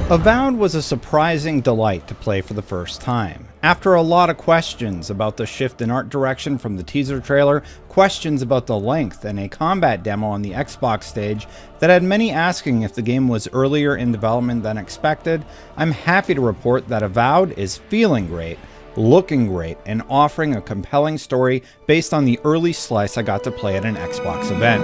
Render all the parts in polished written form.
Avowed was a surprising delight to play for the first time. After a lot of questions about the shift in art direction from the teaser trailer, questions about the length, and a combat demo on the Xbox stage that had many asking if the game was earlier in development than expected, I'm happy to report that Avowed is feeling great, looking great, and offering a compelling story based on the early slice I got to play at an Xbox event.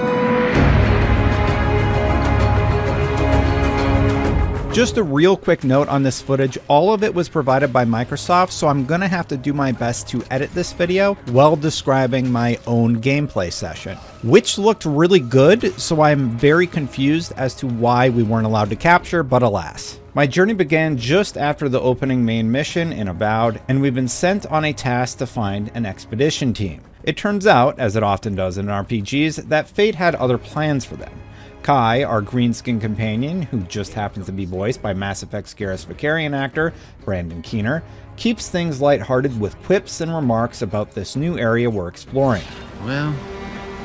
Just a real quick note on this footage, all of it was provided by Microsoft, so I'm gonna have to do my best to edit this video while describing my own gameplay session, which looked really good, so I'm very confused as to why we weren't allowed to capture, but alas. My journey began just after the opening main mission in Avowed, and we've been sent on a task to find an expedition team. It turns out, as it often does in RPGs, that fate had other plans for them. Kai, our green-skinned companion, who just happens to be voiced by Mass Effect's Garrus Vakarian actor, Brandon Keener, keeps things lighthearted with quips and remarks about this new area we're exploring. Well,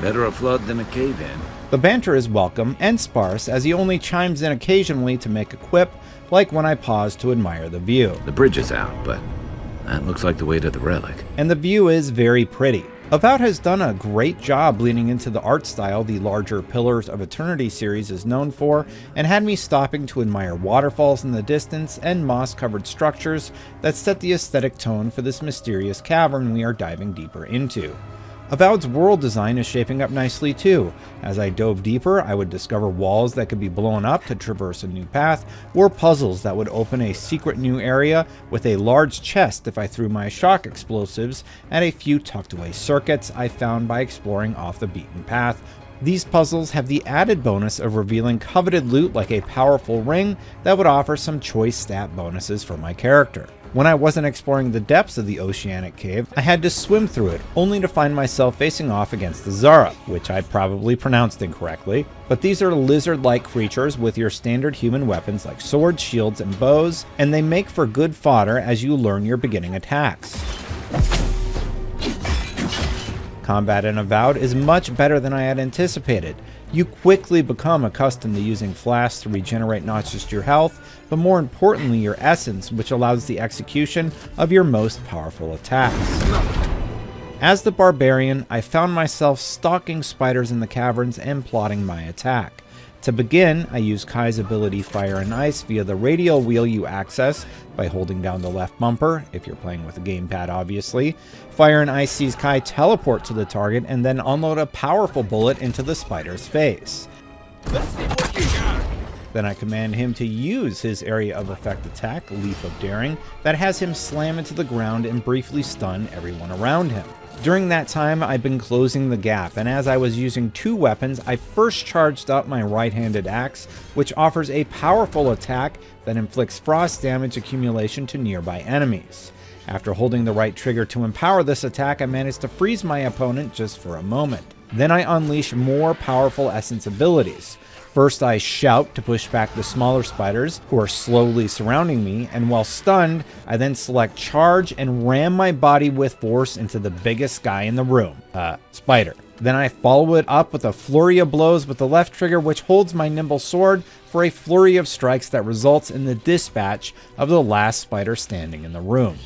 better a flood than a cave-in. The banter is welcome and sparse, as he only chimes in occasionally to make a quip, like when I pause to admire the view. The bridge is out, but that looks like the way to the relic. And the view is very pretty. Avowed has done a great job leaning into the art style the larger Pillars of Eternity series is known for, and had me stopping to admire waterfalls in the distance and moss-covered structures that set the aesthetic tone for this mysterious cavern we are diving deeper into. Avowed's world design is shaping up nicely too. As I dove deeper, I would discover walls that could be blown up to traverse a new path, or puzzles that would open a secret new area with a large chest if I threw my shock explosives at a few tucked away circuits I found by exploring off the beaten path. These puzzles have the added bonus of revealing coveted loot like a powerful ring that would offer some choice stat bonuses for my character. When I wasn't exploring the depths of the oceanic cave, I had to swim through it, only to find myself facing off against the Zara, which I probably pronounced incorrectly. But these are lizard-like creatures with your standard human weapons like swords, shields, and bows, and they make for good fodder as you learn your beginning attacks. Combat in Avowed is much better than I had anticipated. You quickly become accustomed to using flasks to regenerate not just your health, but more importantly your essence, which allows the execution of your most powerful attacks. As the barbarian, I found myself stalking spiders in the caverns and plotting my attack. To begin, I use Kai's ability Fire and Ice via the radial wheel you access by holding down the left bumper, if you're playing with a gamepad obviously. Fire and Ice sees Kai teleport to the target and then unload a powerful bullet into the spider's face. Then I command him to use his area of effect attack, Leap of Daring, that has him slam into the ground and briefly stun everyone around him. During that time, I've been closing the gap, and as I was using two weapons, I first charged up my right-handed axe, which offers a powerful attack that inflicts frost damage accumulation to nearby enemies. After holding the right trigger to empower this attack, I managed to freeze my opponent just for a moment. Then I unleash more powerful essence abilities. First, I shout to push back the smaller spiders who are slowly surrounding me, and while stunned, I then select charge and ram my body with force into the biggest guy in the room, spider. Then I follow it up with a flurry of blows with the left trigger, which holds my nimble sword for a flurry of strikes that results in the dispatch of the last spider standing in the room.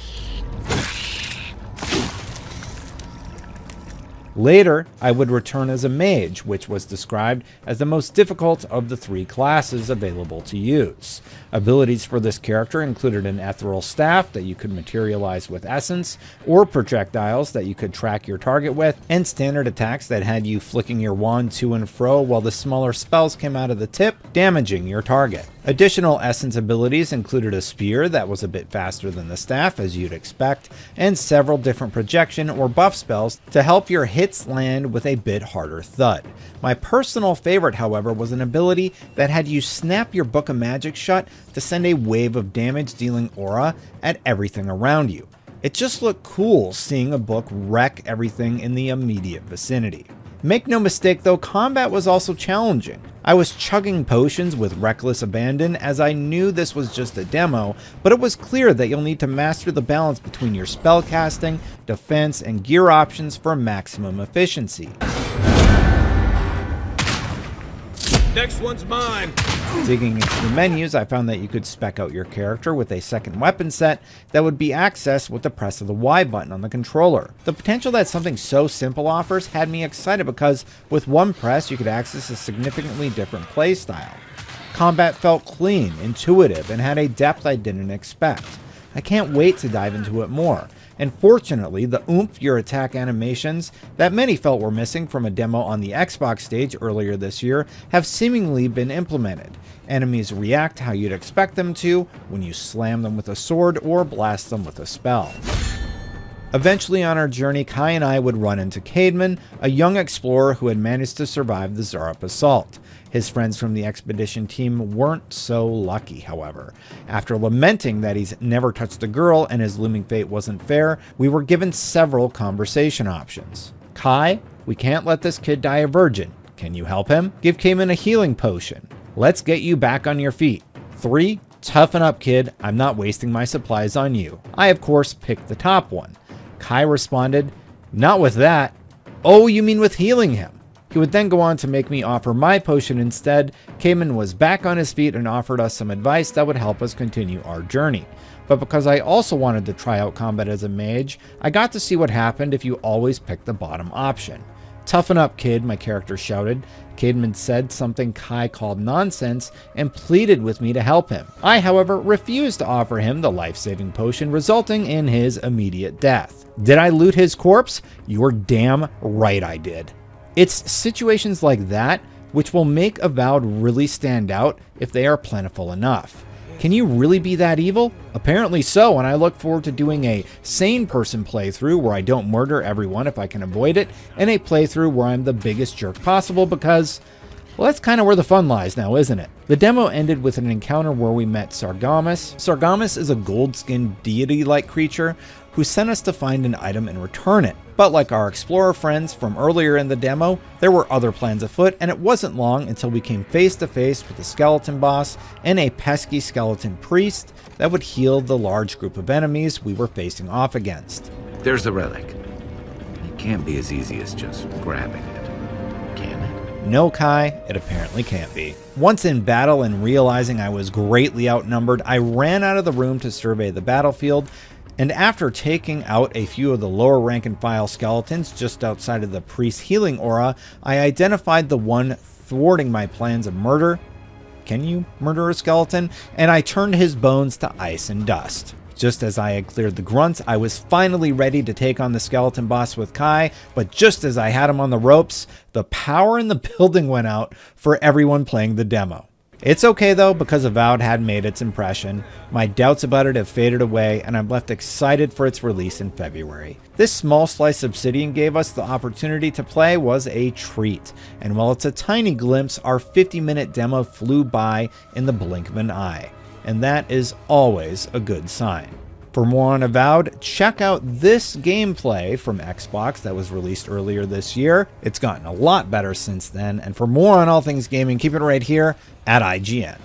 Later, I would return as a mage, which was described as the most difficult of the three classes available to use. Abilities for this character included an ethereal staff that you could materialize with essence, or projectiles that you could track your target with, and standard attacks that had you flicking your wand to and fro while the smaller spells came out of the tip, damaging your target. Additional essence abilities included a spear that was a bit faster than the staff, as you'd expect, and several different projection or buff spells to help your hits land with a bit harder thud. My personal favorite, however, was an ability that had you snap your book of magic shut to send a wave of damage-dealing aura at everything around you. It just looked cool seeing a book wreck everything in the immediate vicinity. Make no mistake though, combat was also challenging. I was chugging potions with reckless abandon as I knew this was just a demo, but it was clear that you'll need to master the balance between your spellcasting, defense, and gear options for maximum efficiency. Next one's mine. Digging into the menus, I found that you could spec out your character with a second weapon set that would be accessed with the press of the Y button on the controller. The potential that something so simple offers had me excited because with one press you could access a significantly different playstyle. Combat felt clean, intuitive, and had a depth I didn't expect. I can't wait to dive into it more. And fortunately, the oomph-your attack animations that many felt were missing from a demo on the Xbox stage earlier this year have seemingly been implemented. Enemies react how you'd expect them to when you slam them with a sword or blast them with a spell. Eventually on our journey, Kai and I would run into Cademan, a young explorer who had managed to survive the Zarup assault. His friends from the expedition team weren't so lucky, however. After lamenting that he's never touched a girl and his looming fate wasn't fair, we were given several conversation options. Kai, we can't let this kid die a virgin. Can you help him? Give Cademan a healing potion. Let's get you back on your feet. 3. Toughen up, kid. I'm not wasting my supplies on you. I, of course, picked the top one. Kai responded, not with that. Oh, you mean with healing him? He would then go on to make me offer my potion instead. Cayman was back on his feet and offered us some advice that would help us continue our journey. But because I also wanted to try out combat as a mage, I got to see what happened if you always picked the bottom option. Toughen up, kid, my character shouted. Cademan said something Kai called nonsense and pleaded with me to help him. I, however, refused to offer him the life-saving potion, resulting in his immediate death. Did I loot his corpse? You're damn right I did. It's situations like that which will make Avowed really stand out if they are plentiful enough. Can you really be that evil? Apparently so, and I look forward to doing a sane person playthrough where I don't murder everyone if I can avoid it, and a playthrough where I'm the biggest jerk possible because, well, that's kind of where the fun lies now, isn't it? The demo ended with an encounter where we met Sargamas. Sargamas is a gold-skinned deity-like creature who sent us to find an item and return it. But like our explorer friends from earlier in the demo, there were other plans afoot, and it wasn't long until we came face to face with the skeleton boss and a pesky skeleton priest that would heal the large group of enemies we were facing off against. There's the relic. It can't be as easy as just grabbing it, can it? No, Kai, it apparently can't be. Once in battle and realizing I was greatly outnumbered, I ran out of the room to survey the battlefield, and after taking out a few of the lower rank and file skeletons just outside of the priest's healing aura, I identified the one thwarting my plans of murder. Can you murder a skeleton? And I turned his bones to ice and dust. Just as I had cleared the grunts, I was finally ready to take on the skeleton boss with Kai, but just as I had him on the ropes, the power in the building went out for everyone playing the demo. It's okay though, because Avowed had made its impression. My doubts about it have faded away, and I'm left excited for its release in February. This small slice Obsidian gave us the opportunity to play was a treat, and while it's a tiny glimpse, our 50-minute demo flew by in the blink of an eye, and that is always a good sign. For more on Avowed, check out this gameplay from Xbox that was released earlier this year. It's gotten a lot better since then, and for more on all things gaming, keep it right here at IGN.